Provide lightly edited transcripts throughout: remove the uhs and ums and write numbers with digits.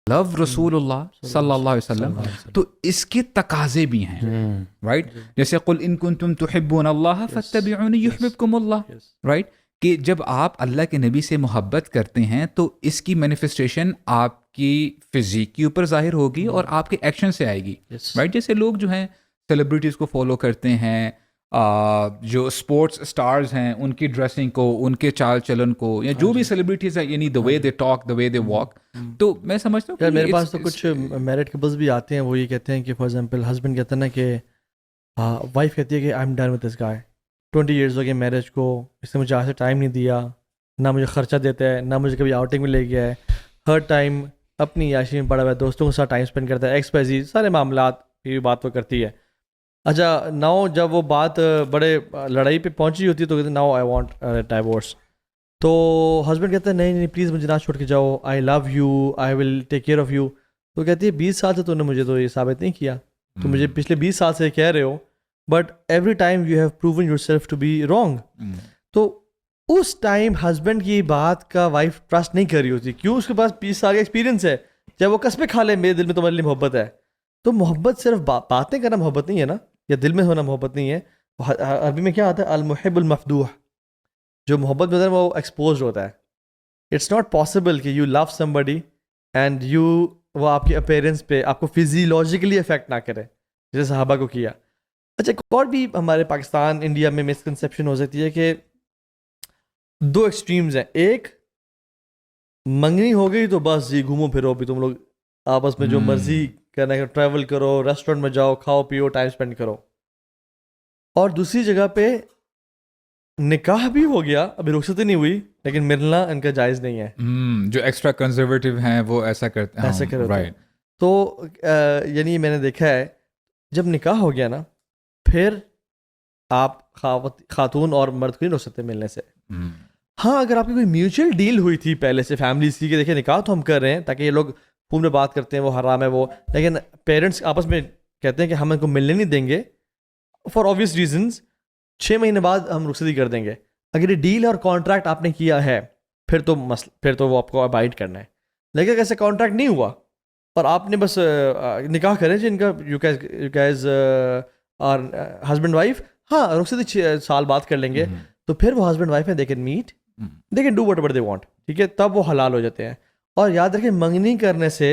لو رسول اللہ صلی اللہ علیہ وسلم، تو اس کے تقاضے بھی ہیں، رائٹ؟ جیسے قل ان کنتم تحبون اللہ فاتبعونی یحببکم اللہ، رائٹ؟ کہ جب آپ اللہ کے نبی سے محبت کرتے ہیں تو اس کی مینیفیسٹیشن آپ کی فزیک کے اوپر ظاہر ہوگی اور آپ کے ایکشن سے آئے گی، رائٹ؟ جیسے لوگ جو ہیں سیلیبریٹیز کو فالو کرتے ہیں، جو اسپورٹس اسٹارز ہیں ان کی ڈریسنگ کو، ان کے چال چلن کو، یا جو بھی سیلیبریٹیز ہیں، یعنی دا وے they talk, the way they walk. تو میں سمجھتا ہوں میرے پاس تو کچھ میرڈ کپلز بھی آتے ہیں، وہ یہ کہتے ہیں کہ فار ایگزامپل ہسبینڈ کہتا ہے نا کہ وائف کہتی ہے کہ I am done with this guy, 20 years ہو گئے میرج کو، اس نے مجھے آج سے ٹائم نہیں دیا، نہ مجھے خرچہ دیتا ہے، نہ مجھے کبھی آؤٹنگ میں لے گیا ہے، ہر ٹائم اپنی عیاشی میں پڑا ہوا ہے، دوستوں کے ساتھ ٹائم اسپینڈ کرتا ہے، ایکس وائی زیڈ سارے معاملات، یہ بات وہ کرتی ہے. اچھا ناؤ جب وہ بات بڑے لڑائی پہ پہنچی ہوتی ہے تو کہتے ہیں ناؤ آئی وانٹ ڈائیورس. تو ہسبینڈ کہتا ہے نہیں نہیں پلیز مجھے نہ چھوڑ کے جاؤ، I love you, I will take care of you. تو کہتی ہے 20 سال سے تو نے مجھے تو یہ ثابت نہیں کیا، تو مجھے پچھلے 20 سال سے کہہ رہے ہو، but every time you have proven yourself to be wrong. تو اس ٹائم ہسبینڈ کی بات کا وائف ٹرسٹ نہیں کر رہی ہوتی. کیوں؟ اس کے پاس 20 سال کا ایکسپیرینس ہے. جب وہ قسمیں کھا لے میرے دل میں تمہارے لیے محبت ہے، تو محبت صرف باتیں کرنا محبت نہیں ہے نا، یا دل میں ہونا محبت نہیں ہے. عربی میں کیا آتا ہے؟ المحب المفدوح، جو محبت میں وہ ایکسپوزڈ ہوتا ہے. اٹس ناٹ پاسبل کہ you love somebody and you وہ آپ کی اپیرنس پہ آپ کو فزیولوجیکلی افیکٹ نہ کرے جیسے صحابہ کو کیا. اچھا ایک اور بھی ہمارے پاکستان انڈیا میں مسکنسیپشن ہو سکتی ہے کہ 2 ایکسٹریمز ہیں. ایک منگنی ہو گئی تو بس جی گھومو پھرو، بھی تم لوگ آپس میں جو مرضی کرنا ہے، ٹریول کرو، ریسٹورینٹ میں جاؤ، کھاؤ پیو، ٹائم اسپینڈ کرو. اور دوسری جگہ پہ نکاح بھی ہو گیا، ابھی رخصتی نہیں ہوئی، لیکن ملنا ان کا جائز نہیں ہے. جو ایکسٹرا کنزرویٹو ہیں وہ ایسا کرتے ہیں، ایسے کرتے ہیں. تو یعنی میں نے دیکھا ہے جب نکاح ہو گیا نا، پھر آپ خاتون اور مرد کو نہیں روک سکتے ملنے سے. ہاں اگر آپ کی کوئی میوچل ڈیل ہوئی تھی پہلے سے فیملیز کی کہ دیکھیں نکاح تو ہم کر رہے ہیں تاکہ یہ لوگ فون میں بات کرتے ہیں وہ حرام ہے وہ، لیکن پیرنٹس آپس میں کہتے ہیں کہ ہم ان کو ملنے نہیں دیں گے فار آبویس ریزنز، 6 مہینے بعد ہم رخصتی کر دیں گے. اگر یہ ڈیل اور کانٹریکٹ آپ نے کیا ہے پھر تو وہ آپ کو ابائڈ کرنا ہے. لیکن اگر ایسے کانٹریکٹ نہیں ہوا اور آپ نے بس نکاح کریں جن کا یو گیز اور ہسبینڈ وائف، ہاں رخصتی 6 سال بعد کر لیں گے، تو پھر وہ ہسبینڈ وائف ہیں، they can meet, they can do what ever they want, ٹھیک ہے، تب وہ حلال ہو جاتے ہیں. اور یاد رکھیں منگنی کرنے سے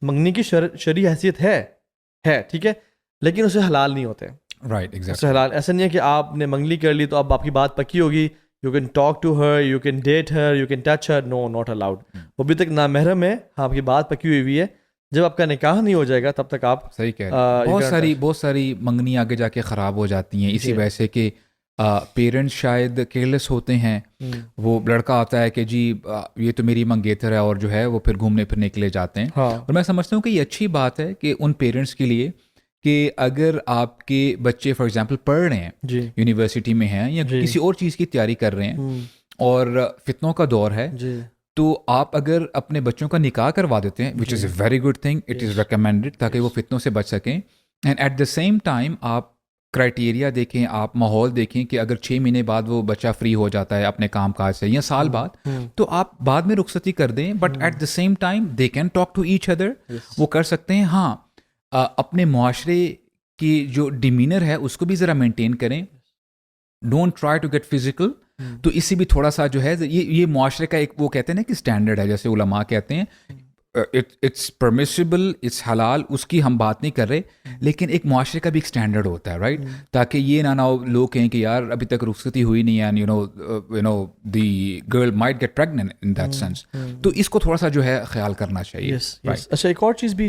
منگنی کی شرعی حیثیت ہے ٹھیک ہے، لیکن اسے حلال نہیں ہوتے. Right exactly. حلال ایسا نہیں ہے کہ آپ نے منگلی کر لی تو اب آپ کی بات پکی ہوگی، you can talk to her, you can date her, you can touch her, no not allowed. وہ ابھی تک نامحرم ہے، آپ کی بات پکی ہوئی ہے. جب آپ کا نکاح نہیں ہو جائے گا تب تک آپ صحیح کہہ رہے ہیں. بہت ساری منگنی آگے جا کے خراب ہو جاتی ہیں اسی وجہ سے کہ پیرنٹس شاید کیئرلیس ہوتے ہیں. وہ لڑکا آتا ہے کہ جی یہ تو میری منگیتر ہے، اور جو ہے وہ پھر گھومنے پھرنے کے لیے جاتے ہیں. اور میں سمجھتا ہوں کہ یہ اچھی بات ہے کہ ان پیرنٹس کے لیے کہ اگر آپ کے بچے فار ایگزامپل پڑھ رہے ہیں، یونیورسٹی میں ہیں یا کسی اور چیز کی تیاری کر رہے ہیں اور فتنوں کا دور ہے، تو آپ اگر اپنے بچوں کا نکاح کروا دیتے ہیں which is a very good thing, it is recommended, تاکہ وہ فتنوں سے بچ سکیں. And at the same time آپ کرائٹیریا دیکھیں، آپ ماحول دیکھیں کہ اگر 6 مہینے بعد وہ بچہ فری ہو جاتا ہے اپنے کام کاج سے یا سال بعد، تو آپ بعد میں رخصتی کر دیں، but at the same time they can talk to each other. وہ کر سکتے ہیں. ہاں اپنے معاشرے کی جو ڈیمینر ہے اس کو بھی ذرا مینٹین کریں، don't try to get physical. تو اس سے بھی تھوڑا سا جو ہے یہ معاشرے کا ایک وہ کہتے ہیں نا کہ اسٹینڈرڈ ہے، جیسے علماء کہتے ہیں اٹس پرمیسیبل، اٹس حلال، اس کی ہم بات نہیں کر رہے، لیکن ایک معاشرے کا بھی ایک اسٹینڈرڈ ہوتا ہے، رائٹ؟ تاکہ یہ نہ ہو لوگ کہیں کہ یار ابھی تک رخصتی ہوئی نہیں ہے، you know the girl might get pregnant in that sense. تو اس کو تھوڑا سا جو ہے خیال کرنا چاہیے. اچھا ایک اور چیز بھی